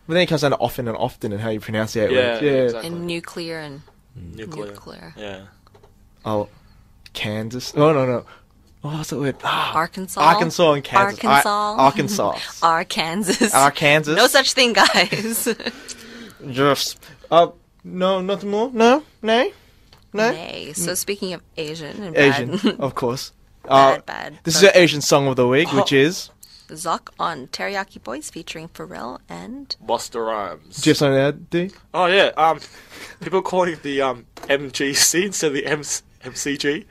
But then it comes down to often and often and how you pronounce it. Yeah, yeah. exactly. And nuclear and Nuclear. Yeah. Oh, Kansas. No. Oh, what's that word? Arkansas. Arkansas and Kansas. Arkansas. Arkansas. No such thing, guys. Just. No, nothing more? No? Nay. So speaking of Asian and Asian, bad. of course. bad. This is our Asian song of the week, which is... Zuck on Teriyaki Boys featuring Pharrell and... Busta Rhymes. Do you have something to add, D? Oh, yeah. People calling it the MGC instead of the MCG.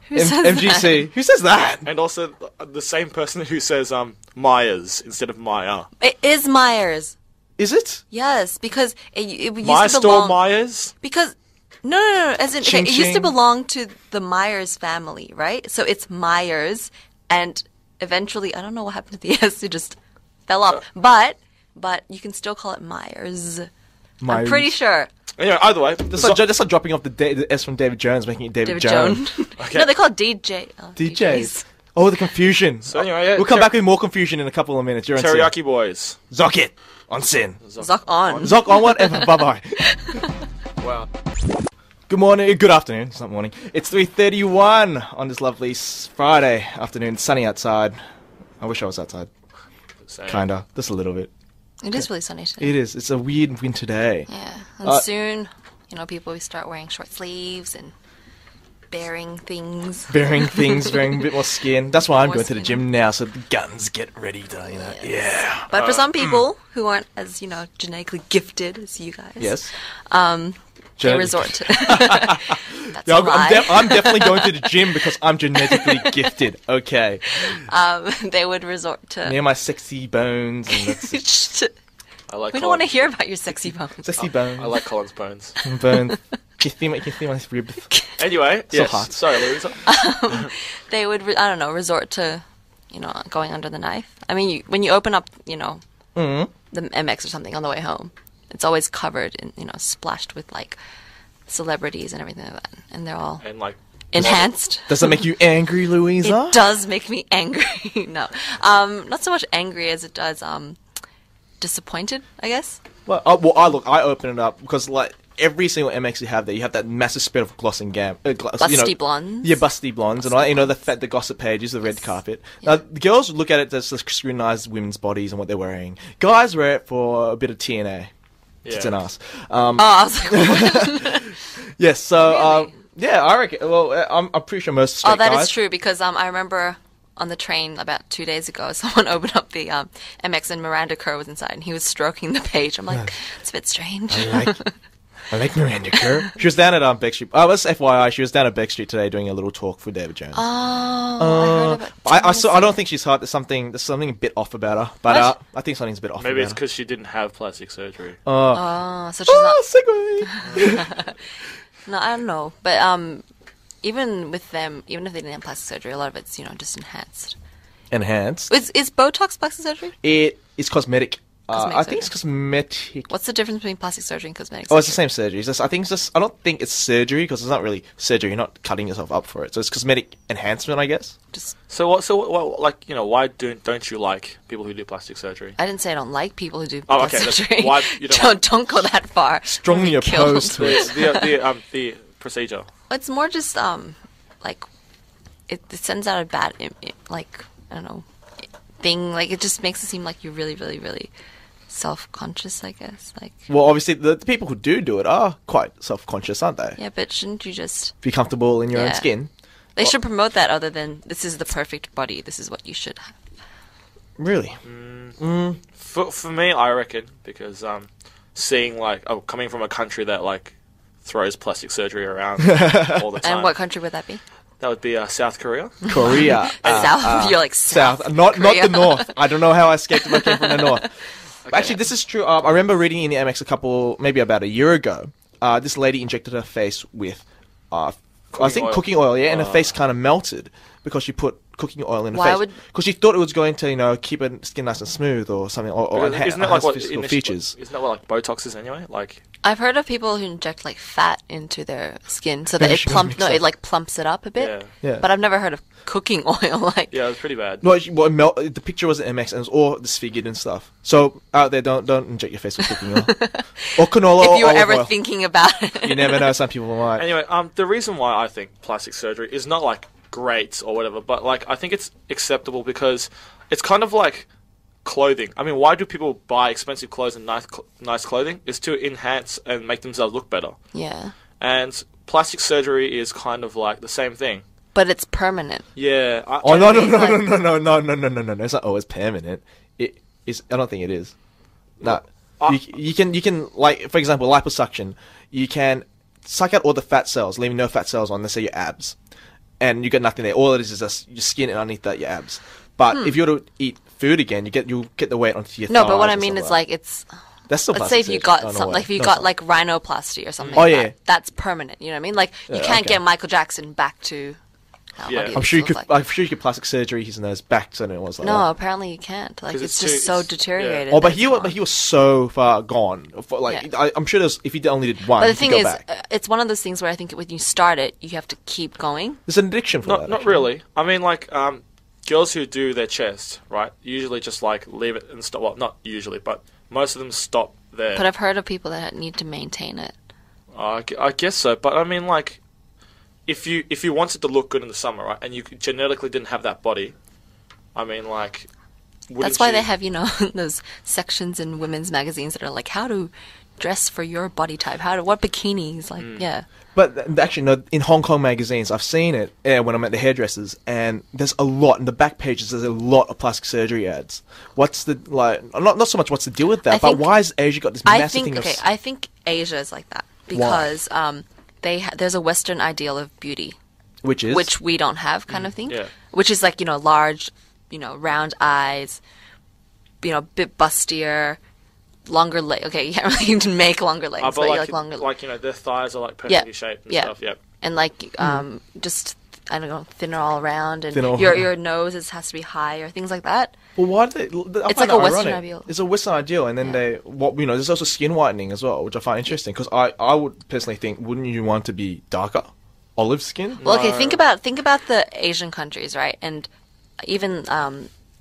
Who says MGC. that? Who says that? And also the same person who says Myers instead of Maya. It is Myers. Is it? Yes, because it used My to belong... store Myers? Because... No. As in, Ching it used to ching. belong to the Myers family, right? So it's Myers, and eventually, I don't know what happened to the S. It just fell off. But you can still call it Myers. I'm pretty sure. Anyway, either way. That's like dropping off the S from David Jones, making it David Jones. Okay. No, they call it DJ. Oh, DJs. Oh, the confusion. So anyway, yeah, we'll come back with more confusion in a couple of minutes. You're on Teriyaki Sin. Boys. Zock it. On Sin. Zuck on. Zock on whatever. Bye-bye. Wow. Good morning. Good afternoon. It's not morning. It's 3:31 on this lovely Friday afternoon. It's sunny outside. I wish I was outside. Same. Kinda. Just a little bit. It is really sunny today. It is. It's a weird winter day. Yeah. And soon, people will start wearing short sleeves and bearing things. Bearing a bit more skin. That's why I'm More going to the skin. gym now, so the guns get ready to, yeah. But for some people who aren't as, genetically gifted as you guys. Yes. They resort to... That's Yeah, a lie. I'm definitely going to the gym because I'm genetically gifted. Okay. They would resort to... Me and my sexy bones. And that's I like We don't want to hear about your sexy bones. sexy bones. I like Colin's bones. Bones. Can you see my ribs? Anyway, So yes. hot. Sorry, Louisa. They would, resort to, going under the knife. I mean, when you open up, the MX or something on the way home, it's always covered in, splashed with, celebrities and everything like that. And they're all And enhanced. Does that make you angry, Louisa? It does make me angry. No. Not so much angry as it does disappointed, I guess. Well, I open it up because, every single MX you have there, you have that massive spread of glossing Busty blondes. Yeah, busty blondes. And all that, the gossip pages, the red carpet. Now, the girls look at it to scrutinize women's bodies and what they're wearing. Guys wear it for a bit of TNA. It's an ass. I was like, what? Yes, so, Really? yeah, I reckon, I'm pretty sure most straight that guys... is true because I remember on the train about 2 days ago, someone opened up the MX and Miranda Kerr was inside and he was stroking the page. I'm like, it's a bit strange. I like Miranda Kerr. She was down at Beck Street. That's FYI. She was down at Beck Street today doing a little talk for David Jones. Oh, I don't think she's hot. There's something a bit off about her. But I think something's a bit off. Maybe it's about because she didn't have plastic surgery. so she's not. Segue. No, I don't know. But even with them, even if they didn't have plastic surgery, a lot of it's just enhanced. Enhanced. Is Botox plastic surgery? It is cosmetic. Cosmetic I think it's surgery. cosmetic. What's the difference between plastic surgery and cosmetic? Oh, it's the same surgery. I don't think it's surgery because it's not really surgery. You're not cutting yourself up for it. So it's cosmetic enhancement, I guess. So why don't you like people who do plastic surgery? I didn't say I don't like people who do Oh, plastic okay, that's surgery. why you don't don't go that far. Strongly You'll be killed. opposed to it. The procedure. It's more just it sends out a bad I don't know thing. It just makes it seem like you're really, really, really self-conscious, I guess. Well, obviously, the people who do it are quite self-conscious, aren't they? Yeah, but shouldn't you just Be comfortable in your own Yeah. skin. They should promote that other than this is the perfect body. This is what you should have. Really? For me, I reckon because seeing coming from a country that throws plastic surgery around all the time. And what country would that be? That would be South Korea. Korea. South. You're like South. Not Korea. the North. I don't know how I escaped if I came from the North. Actually, this is true. I remember reading in the MX maybe about a year ago. This lady injected her face with, I think oil. cooking oil, yeah, and her face kind of melted because she put cooking oil in her Why face would- because she thought it was going to, keep her skin nice and smooth or something, or Isn't that like what physical initially- features. Isn't that what like Botox is anyway? Like, I've heard of people who inject like fat into their skin so that Yeah, it she plumps. makes No, sense. it like plumps it up a bit. yeah, Yeah. But I've never heard of cooking oil. Like, yeah, it was pretty bad. Well, the picture was an MX and it was all disfigured and stuff. So out there, don't inject your face with cooking oil or canola if or you were olive ever oil. thinking about it. You never know. Some people might. Anyway, the reason why I think plastic surgery is not like great or whatever, but like I think it's acceptable because it's kind of like clothing. I mean, why do people buy expensive clothes and nice clothing? It's to enhance and make themselves look better. Yeah, And plastic surgery is kind of like the same thing. but it's permanent. Yeah. Oh no no mean, no like- no no no no no no no no! It's not always permanent. It is. I don't think it is. No. You can like, for example, liposuction. You can suck out all the fat cells, leaving no fat cells on, let's say your abs, and you get nothing there. All it is just your skin and underneath that your abs. But if you were to eat food again, you'll get the weight onto your No, thighs but what I and mean stuff is like like it's. that's still Let's say plastic if you surgery. got Oh, no some, way. like if you No, got it's not. like rhinoplasty or something. Oh, like yeah. that, that's permanent. You know what I mean? Like you Yeah, can't okay. get Michael Jackson back to. Yeah. what he I'm sure you looked could. like. I'm sure you could plastic surgery his nose back so it was like No, that. apparently you can't. Like 'Cause it's it's just too- so it's- deteriorated. Oh, but that he it's was, gone. but he was so far gone. Like Yeah. I'm sure if he only did one, But the he could thing go is, back. it's one of those things where I think when you start it, you have to keep going. There's an addiction for that. Not actually. really. I mean, like, girls who do their chest, right, usually just, like, leave it and stop. Well, not usually, but most of them stop there. But I've heard of people that need to maintain it. I guess so. But, I mean, like, if you wanted to look good in the summer, right, and you genetically didn't have that body, I mean, like, wouldn't That's why you- they have, those sections in women's magazines that are like how to dress for your body type, what bikinis, like, yeah. But actually, no. In Hong Kong magazines, I've seen it when I'm at the hairdressers, and there's a lot in the back pages. There's a lot of plastic surgery ads. What's the Not so much what's the deal with that, I but think- why has Asia got this I massive think thing of? I think Asia is like that because there's a Western ideal of beauty Which is which we don't have, kind of thing. Yeah. Which is like large, round eyes, bit bustier, longer leg. Okay, you can't really make longer legs, but but like, like longer. their thighs are, like, perfectly shaped and stuff, yep. And like just I don't know, thinner all around, and Thinner all your around. your nose has to be higher, things like that. Well, why do they? I It's find like a that Western ironic. ideal. It's a Western ideal, and then there's also skin whitening as well, which I find interesting because I would personally think, wouldn't you want to be darker, olive skin? Well, okay, No. think about the Asian countries, right? And even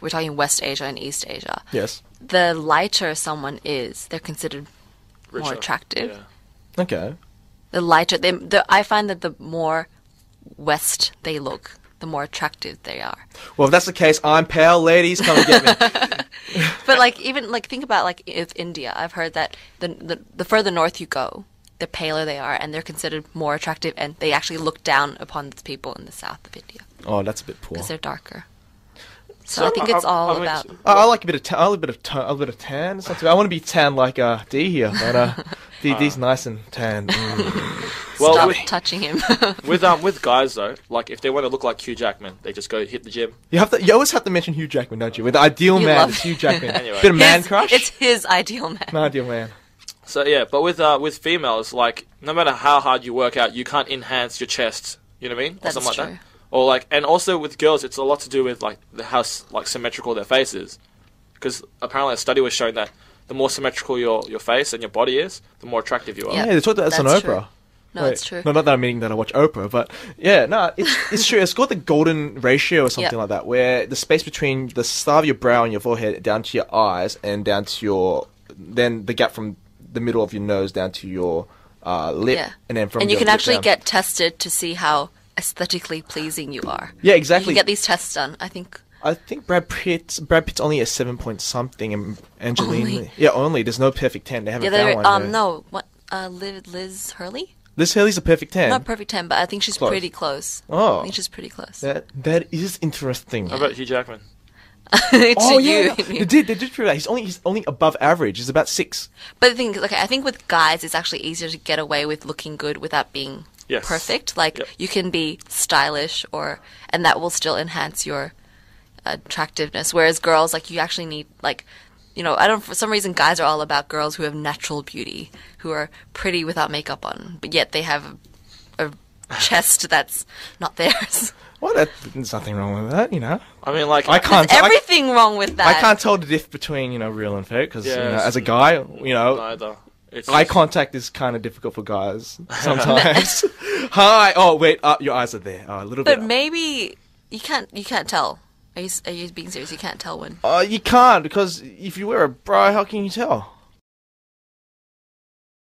we're talking West Asia and East Asia. Yes. The lighter someone is, they're considered more Richer. attractive. Yeah. Okay. The lighter, I find that the more West they look, the more attractive they are. Well, if that's the case, I'm pale, ladies. Come and get me. But like even like think about like if India, I've heard that the further north you go, the paler they are, and they're considered more attractive, and they actually look down upon the people in the south of India Oh, that's a bit poor. because they're darker. So I think it's all I mean, about. I like a bit of tan. A bit of tan. It's not too bad. I want to be tan like D here, but D's nice and tan. Well, Stop with, touching him. with guys though, like if they want to look like Hugh Jackman, they just go hit the gym. You always have to mention Hugh Jackman, don't you? With the ideal You man, love- it's Hugh Jackman. Anyway. Bit of man His- crush. It's his ideal man. An ideal man. So yeah, but with females, like no matter how hard you work out, you can't enhance your chest. You know what I mean? Or That's something true. like that. Or like, and also with girls, it's a lot to do with like how like symmetrical their face is, because apparently a study was showing that the more symmetrical your face and your body is, the more attractive you are. Yeah. Yeah, they talked about this on That's Oprah. true. No, Wait, it's true. No, not that I'm meaning that I watch Oprah, but yeah, no, it's true. It's called the golden ratio or something Yep. like that, where the space between the start of your brow and your forehead down to your eyes and down to then the gap from the middle of your nose down to your lip, Yeah. and then from And you your can lip actually down. get tested to see how aesthetically pleasing you are. Yeah, You exactly. can get these tests done. I think. I think Brad Pitt's only a 7 point something, and Angelina. Only? Yeah, only. There's no perfect 10. They haven't Yeah, found one. yet. no, what? Liz Hurley? Liz Hurley's a perfect 10. Not perfect 10, but I think she's Close. pretty close. Oh. I think she's pretty close. That is interesting. How about Hugh Jackman? To Oh you. yeah, no, they did prove that. He's only above average. He's about 6. But the thing is, okay, I think with guys, it's actually easier to get away with looking good without being Yes. perfect. Like Yep. you can be stylish, and that will still enhance your attractiveness. Whereas girls, like you actually need, like, for some reason, guys are all about girls who have natural beauty, who are pretty without makeup on, but yet they have a chest that's not theirs. Well, there's nothing wrong with that, you know. I mean, like, I can't. There's everything wrong with that. I can't tell the diff between real and fake because Yes. as a guy, neither. It's eye just- contact is kind of difficult for guys sometimes. Hi. Oh wait, your eyes are there. A little bit. But maybe you can't tell. Are you being serious? You can't tell when. You can't because if you wear a bra, how can you tell?